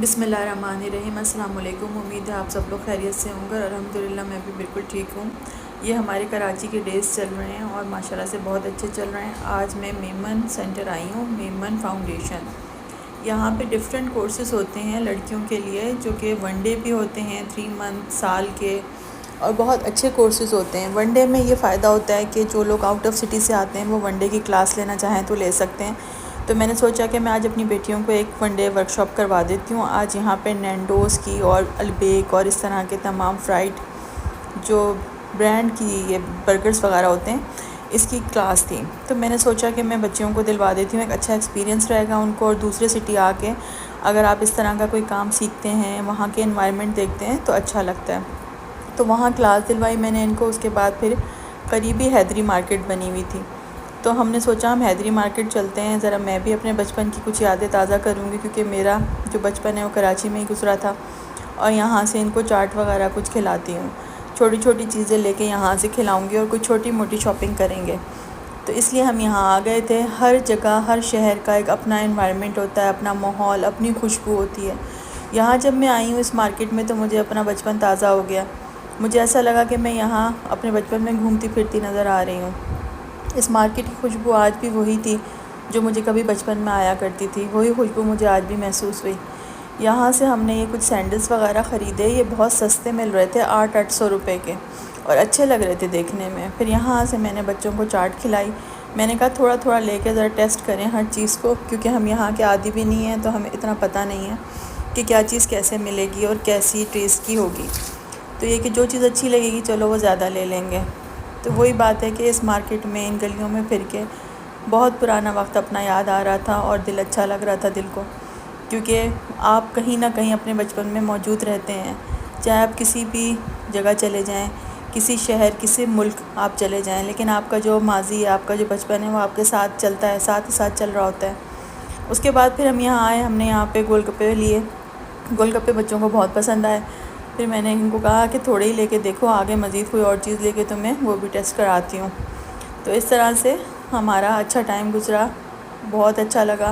بسم اللہ الرحمن الرحیم۔ السلام علیکم۔ امید ہے آپ سب لوگ خیریت سے ہوں گے اور الحمدللہ میں بھی بالکل ٹھیک ہوں۔ یہ ہمارے کراچی کے ڈیز چل رہے ہیں اور ماشاءاللہ سے بہت اچھے چل رہے ہیں۔ آج میں میمن سینٹر آئی ہوں، میمن فاؤنڈیشن۔ یہاں پہ ڈفرینٹ کورسز ہوتے ہیں لڑکیوں کے لیے، جو کہ ون ڈے بھی ہوتے ہیں، 3 منتھ، سال کے، اور بہت اچھے کورسز ہوتے ہیں۔ ون ڈے میں یہ فائدہ ہوتا ہے کہ جو لوگ آؤٹ آف سٹی سے آتے ہیں وہ ون ڈے کی کلاس لینا چاہیں تو لے سکتے ہیں۔ تو میں نے سوچا کہ میں آج اپنی بیٹیوں کو ایک ون ڈے ورکشاپ کروا دیتی ہوں۔ آج یہاں پہ نینڈوز کی اور البیک اور اس طرح کے تمام فرائڈ جو برانڈ کی یہ برگرز وغیرہ ہوتے ہیں، اس کی کلاس تھی۔ تو میں نے سوچا کہ میں بچیوں کو دلوا دیتی ہوں، ایک اچھا ایکسپیرینس رہے گا ان کو، اور دوسرے سٹی آ کے اگر آپ اس طرح کا کوئی کام سیکھتے ہیں، وہاں کے انوائرمنٹ دیکھتے ہیں تو اچھا لگتا ہے۔ تو وہاں کلاس دلوائی میں نے ان کو۔ اس کے بعد پھر قریبی حیدری مارکیٹ بنی ہوئی تھی، تو ہم نے سوچا ہم حیدری مارکیٹ چلتے ہیں، ذرا میں بھی اپنے بچپن کی کچھ یادیں تازہ کروں گی، کیونکہ میرا جو بچپن ہے وہ کراچی میں ہی گزرا تھا، اور یہاں سے ان کو چاٹ وغیرہ کچھ کھلاتی ہوں، چھوٹی چھوٹی چیزیں لے کے یہاں سے کھلاؤں گی اور کچھ چھوٹی موٹی شاپنگ کریں گے۔ تو اس لیے ہم یہاں آ گئے تھے۔ ہر جگہ، ہر شہر کا ایک اپنا انوائرمنٹ ہوتا ہے، اپنا ماحول، اپنی خوشبو ہوتی ہے۔ یہاں جب میں آئی ہوں اس مارکیٹ میں تو مجھے اپنا بچپن تازہ ہو گیا۔ مجھے ایسا لگا کہ میں یہاں اپنے بچپن میں گھومتی پھرتی نظر آ رہی ہوں۔ اس مارکیٹ کی خوشبو آج بھی وہی تھی جو مجھے کبھی بچپن میں آیا کرتی تھی، وہی خوشبو مجھے آج بھی محسوس ہوئی۔ یہاں سے ہم نے یہ کچھ سینڈلز وغیرہ خریدے، یہ بہت سستے مل رہے تھے، 800 روپے کے، اور اچھے لگ رہے تھے دیکھنے میں۔ پھر یہاں سے میں نے بچوں کو چاٹ کھلائی۔ میں نے کہا تھوڑا تھوڑا لے کے ذرا ٹیسٹ کریں ہر چیز کو، کیونکہ ہم یہاں کے عادی بھی نہیں ہیں تو ہمیں اتنا پتہ نہیں ہے کہ کیا چیز کیسے ملے گی اور کیسی ٹیسٹ کی ہوگی۔ تو یہ کہ جو چیز اچھی لگے گی چلو وہ زیادہ لے لیں گے۔ تو وہی بات ہے کہ اس مارکیٹ میں، ان گلیوں میں پھر کے بہت پرانا وقت اپنا یاد آ رہا تھا، اور دل اچھا لگ رہا تھا دل کو، کیونکہ آپ کہیں نہ کہیں اپنے بچپن میں موجود رہتے ہیں، چاہے آپ کسی بھی جگہ چلے جائیں، کسی شہر، کسی ملک آپ چلے جائیں، لیکن آپ کا جو ماضی ہے، آپ کا جو بچپن ہے وہ آپ کے ساتھ چلتا ہے، ساتھ ہی ساتھ چل رہا ہوتا ہے۔ اس کے بعد پھر ہم یہاں آئے، ہم نے یہاں پہ گول گپے لیے۔ گول گپے بچوں کو بہت پسند آئے۔ پھر میں نے ان کو کہا کہ تھوڑے ہی لے کے دیکھو، آگے مزید کوئی اور چیز لے کے تمہیں وہ بھی ٹیسٹ کراتی ہوں۔ تو اس طرح سے ہمارا اچھا ٹائم گزرا، بہت اچھا لگا،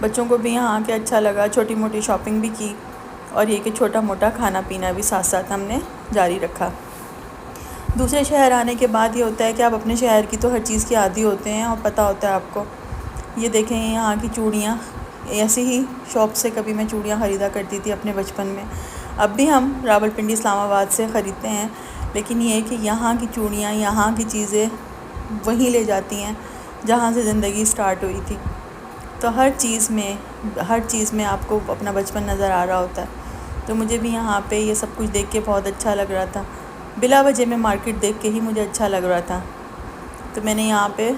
بچوں کو بھی یہاں آ کے اچھا لگا، چھوٹی موٹی شاپنگ بھی کی، اور یہ کہ چھوٹا موٹا کھانا پینا بھی ساتھ ساتھ ہم نے جاری رکھا۔ دوسرے شہر آنے کے بعد یہ ہوتا ہے کہ آپ اپنے شہر کی تو ہر چیز کی عادی ہوتے ہیں اور پتہ ہوتا ہے آپ کو۔ یہ دیکھیں یہاں کی چوڑیاں، ایسی ہی شاپ سے کبھی میں چوڑیاں خریدا کرتی تھی اپنے بچپن میں، اب بھی ہم راولپنڈی اسلام آباد سے خریدتے ہیں، لیکن یہ ہے کہ یہاں کی چوڑیاں، یہاں کی چیزیں وہیں لے جاتی ہیں جہاں سے زندگی سٹارٹ ہوئی تھی۔ تو ہر چیز میں آپ کو اپنا بچپن نظر آ رہا ہوتا ہے۔ تو مجھے بھی یہاں پہ یہ سب کچھ دیکھ کے بہت اچھا لگ رہا تھا، بلا وجہ میں مارکیٹ دیکھ کے ہی مجھے اچھا لگ رہا تھا۔ تو میں نے یہاں پہ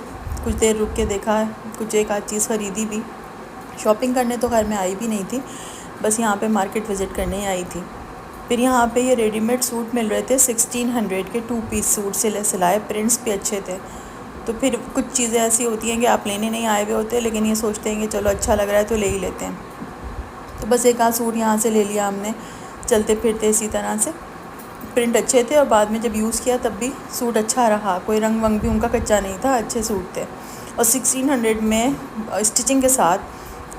کچھ دیر رک کے دیکھا، کچھ ایک آدھ چیز خریدی بھی۔ شاپنگ کرنے تو خیر میں آئی بھی نہیں تھی، بس یہاں پہ مارکیٹ وزٹ کرنے ہی آئی تھی۔ پھر یہاں پہ یہ ریڈی میڈ سوٹ مل رہے تھے 1600 کے، 2 پیس سوٹ سلائے، پرنٹس بھی اچھے تھے۔ تو پھر کچھ چیزیں ایسی ہوتی ہیں کہ آپ لینے نہیں آئے ہوئے ہوتے، لیکن یہ سوچتے ہیں کہ چلو اچھا لگ رہا ہے تو لے ہی لیتے ہیں۔ تو بس ایک آدھ سوٹ یہاں سے لے لیا ہم نے، چلتے پھرتے اسی طرح سے۔ پرنٹ اچھے تھے، اور بعد میں جب یوز کیا تب بھی سوٹ اچھا رہا، کوئی رنگ ونگ بھی ان کا کچا نہیں تھا، اچھے سوٹ تھے، اور 1600 میں اسٹچنگ کے ساتھ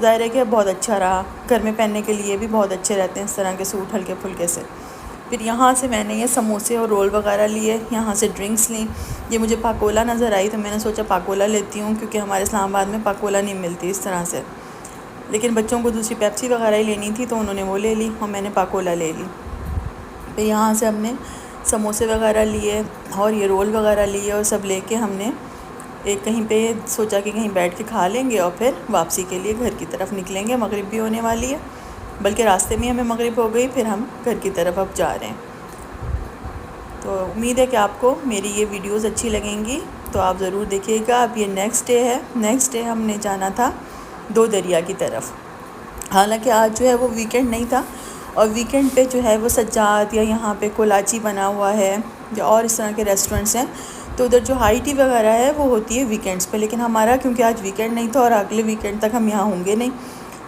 ظاہر ہے کہ بہت اچھا رہا۔ گھر میں پہننے کے لیے بھی بہت اچھے رہتے ہیں اس طرح کے سوٹ، ہلکے پھلکے سے۔ پھر یہاں سے میں نے یہ سموسے اور رول وغیرہ لیے، یہاں سے ڈرنکس لیں۔ یہ مجھے پاکولا نظر آئی تو میں نے سوچا پاکولا لیتی ہوں، کیونکہ ہمارے اسلام آباد میں پاکولا نہیں ملتی اس طرح سے، لیکن بچوں کو دوسری پیپسی وغیرہ ہی لینی تھی تو انہوں نے وہ لے لی اور میں نے پاکولا لے لی۔ پھر یہاں سے ہم نے سموسے وغیرہ لیے اور یہ رول وغیرہ لیے، اور سب لے کے ہم نے ایک کہیں پہ سوچا کہ کہیں بیٹھ کے کھا لیں گے اور پھر واپسی کے لیے گھر کی طرف نکلیں گے۔ مغرب بھی ہونے والی ہے، بلکہ راستے میں ہمیں مغرب ہو گئی، پھر ہم گھر کی طرف اب جا رہے ہیں۔ تو امید ہے کہ آپ کو میری یہ ویڈیوز اچھی لگیں گی، تو آپ ضرور دیکھیے گا۔ اب یہ نیکسٹ ڈے ہے، نیکسٹ ڈے ہم نے جانا تھا دو دریا کی طرف۔ حالانکہ آج جو ہے وہ ویکنڈ نہیں تھا، اور ویکنڈ پہ جو ہے وہ سجاد یا یہاں پہ کولاچی بنا ہوا ہے یا اور اس طرح کے ریسٹورنٹس ہیں، تو ادھر جو ہائی ٹی وغیرہ ہے وہ ہوتی ہے ویکنڈس پہ، لیکن ہمارا کیونکہ آج ویکنڈ نہیں تھا اور اگلے ویکنڈ تک ہم یہاں ہوں گے نہیں،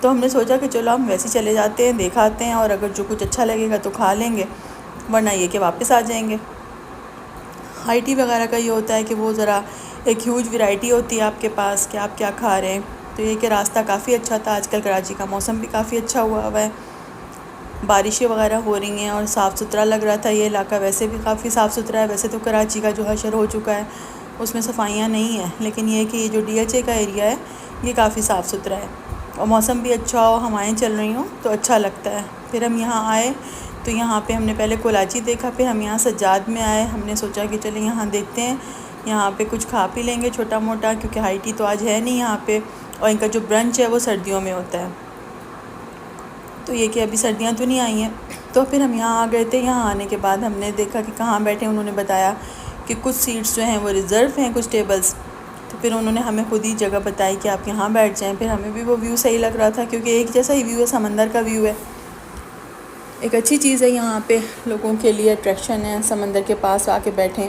تو ہم نے سوچا کہ چلو ہم ویسے چلے جاتے ہیں، دیکھ آتے ہیں، اور اگر جو کچھ اچھا لگے گا تو کھا لیں گے، ورنہ یہ کہ واپس آ جائیں گے۔ ہائی ٹی وغیرہ کا یہ ہوتا ہے کہ وہ ذرا ایک ہیوج ویرائٹی ہوتی ہے آپ کے پاس کہ آپ کیا کھا رہے ہیں۔ تو یہ کہ راستہ کافی اچھا تھا، آج کل کراچی کا موسم بھی کافی اچھا ہوا ہے، بارشیں وغیرہ ہو رہی ہیں اور صاف ستھرا لگ رہا تھا یہ علاقہ. ویسے بھی کافی صاف ستھرا ہے. ویسے تو کراچی کا جو حشر ہو چکا ہے اس میں صفائیاں نہیں ہیں، لیکن یہ کہ یہ جو DHA کا ایریا ہے یہ کافی صاف ستھرا ہے، اور موسم بھی اچھا ہو، ہوائیں چل رہی ہوں تو اچھا لگتا ہے. پھر ہم یہاں آئے تو یہاں پہ ہم نے پہلے کولاچی دیکھا، پھر ہم یہاں سجاد میں آئے. ہم نے سوچا کہ چلیں یہاں دیکھتے ہیں، یہاں پہ کچھ کھا پی لیں گے چھوٹا موٹا، کیونکہ ہائی ٹی تو آج ہے نہیں یہاں پہ، اور ان کا جو برنچ ہے وہ سردیوں میں ہوتا ہے. تو یہ کہ ابھی سردیاں تو نہیں آئی ہیں. تو پھر ہم یہاں آ گئے تھے. یہاں آنے کے بعد ہم نے دیکھا کہ کہاں بیٹھے. انہوں نے بتایا کہ کچھ سیٹس جو ہیں وہ ریزرو ہیں، کچھ ٹیبلز. تو پھر انہوں نے ہمیں خود ہی جگہ بتائی کہ آپ یہاں بیٹھ جائیں. پھر ہمیں بھی وہ ویو صحیح لگ رہا تھا، کیونکہ ایک جیسا ہی ویو ہے، سمندر کا ویو ہے. ایک اچھی چیز ہے یہاں پہ لوگوں کے لیے، اٹریکشن ہے. سمندر کے پاس آ کے بیٹھیں،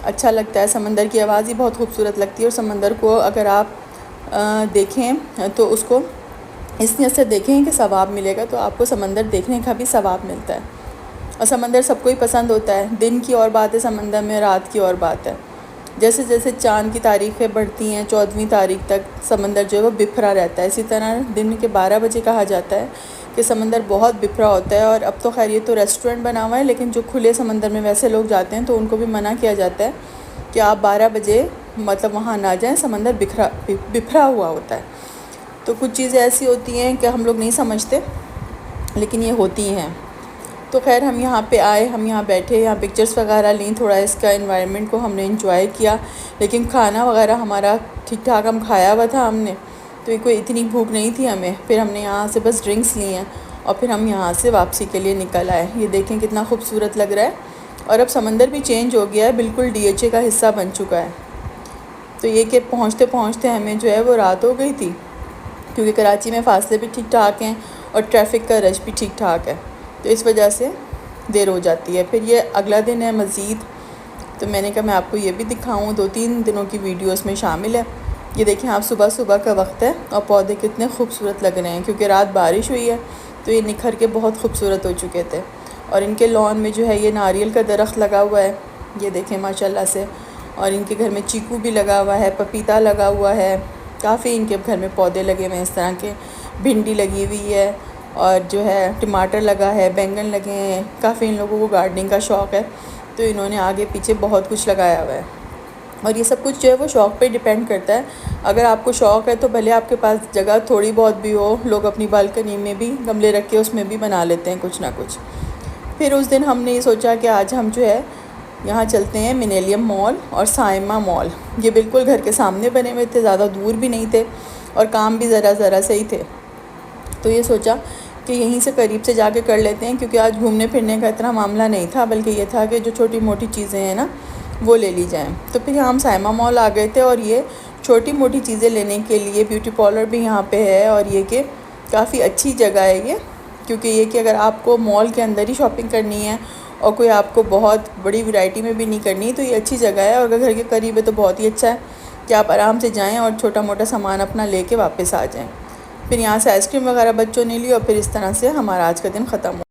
اچھا لگتا ہے. سمندر کی آواز ہی بہت خوبصورت لگتی ہے، اور سمندر کو اگر آپ دیکھیں تو اس کو اس نیت سے دیکھیں کہ ثواب ملے گا، تو آپ کو سمندر دیکھنے کا بھی ثواب ملتا ہے. اور سمندر سب کو ہی پسند ہوتا ہے. دن کی اور بات ہے سمندر میں، رات کی اور بات ہے. جیسے جیسے چاند کی تاریخیں بڑھتی ہیں 14ویں تاریخ تک سمندر جو ہے وہ بکھرا رہتا ہے. اسی طرح دن کے 12 بجے کہا جاتا ہے کہ سمندر بہت بکھرا ہوتا ہے. اور اب تو خیر یہ تو ریسٹورنٹ بنا ہوا ہے، لیکن جو کھلے سمندر میں ویسے لوگ جاتے ہیں تو ان کو بھی منع کیا جاتا ہے کہ آپ 12 بجے مطلب وہاں نہ جائیں، سمندر بکھرا ہوا ہوتا ہے. تو کچھ چیزیں ایسی ہوتی ہیں کہ ہم لوگ نہیں سمجھتے، لیکن یہ ہوتی ہیں. تو خیر ہم یہاں پہ آئے، ہم یہاں بیٹھے، یہاں پکچرز وغیرہ لیں، تھوڑا اس کا انوائرمنٹ کو ہم نے انجوائے کیا. لیکن کھانا وغیرہ ہمارا ٹھیک ٹھاک ہم کھایا ہوا تھا ہم نے، تو کوئی اتنی بھوک نہیں تھی ہمیں. پھر ہم نے یہاں سے بس ڈرنکس لی ہیں، اور پھر ہم یہاں سے واپسی کے لیے نکل آئے. یہ دیکھیں کتنا خوبصورت لگ رہا ہے. اور اب سمندر بھی چینج ہو گیا ہے، بالکل DHA کا حصہ بن چکا ہے. تو یہ کہ پہنچتے پہنچتے ہمیں جو ہے وہ رات ہو گئی تھی، کیونکہ کراچی میں فاصلے بھی ٹھیک ٹھاک ہیں اور ٹریفک کا رش بھی ٹھیک ٹھاک ہے، تو اس وجہ سے دیر ہو جاتی ہے. پھر یہ اگلا دن ہے مزید، تو میں نے کہا میں آپ کو یہ بھی دکھاؤں. 2-3 دنوں کی ویڈیو اس میں شامل ہے. یہ دیکھیں آپ، صبح صبح کا وقت ہے اور پودے کتنے خوبصورت لگ رہے ہیں، کیونکہ رات بارش ہوئی ہے تو یہ نکھر کے بہت خوبصورت ہو چکے تھے. اور ان کے لان میں جو ہے یہ ناریل کا درخت لگا ہوا ہے، یہ دیکھیں ماشاءاللہ سے. اور ان کے گھر میں چیکو بھی لگا ہوا ہے، پپیتا لگا ہوا ہے، کافی ان کے گھر میں پودے لگے ہوئے ہیں اس طرح کے. بھنڈی لگی ہوئی ہے، اور جو ہے ٹماٹر لگا ہے، بینگن لگے ہیں. کافی ان لوگوں کو گارڈننگ کا شوق ہے، تو انہوں نے آگے پیچھے بہت کچھ لگایا ہوا ہے. اور یہ سب کچھ جو ہے وہ شوق پہ ڈیپینڈ کرتا ہے. اگر آپ کو شوق ہے تو بھلے آپ کے پاس جگہ تھوڑی بہت بھی ہو، لوگ اپنی بالکنی میں بھی گملے رکھ کے اس میں بھی بنا لیتے ہیں کچھ نہ کچھ. پھر اس دن ہم نے یہ سوچا کہ آج ہم جو ہے یہاں چلتے ہیں مینیلیم مال اور سائما مال. یہ بالکل گھر کے سامنے بنے ہوئے تھے، زیادہ دور بھی نہیں تھے، اور کام بھی ذرا سے ہی تھے. تو یہ سوچا کہ یہیں سے قریب سے جا کے کر لیتے ہیں، کیونکہ آج گھومنے پھرنے کا اتنا معاملہ نہیں تھا، بلکہ یہ تھا کہ جو چھوٹی موٹی چیزیں ہیں نا وہ لے لی جائیں. تو پھر ہم سائما مال آ گئے تھے، اور یہ چھوٹی موٹی چیزیں لینے کے لیے بیوٹی پارلر بھی یہاں پہ ہے. اور یہ کہ کافی اچھی جگہ ہے یہ، کیونکہ یہ کہ اگر آپ کو مال کے اندر ہی شاپنگ کرنی ہے اور کوئی آپ کو بہت بڑی ورائٹی میں بھی نہیں کرنی، تو یہ اچھی جگہ ہے. اور اگر گھر کے قریب ہے تو بہت ہی اچھا ہے کہ آپ آرام سے جائیں اور چھوٹا موٹا سامان اپنا لے کے واپس آ جائیں. پھر یہاں سے آئس کریم وغیرہ بچوں نے لی، اور پھر اس طرح سے ہمارا آج کا دن ختم ہوا.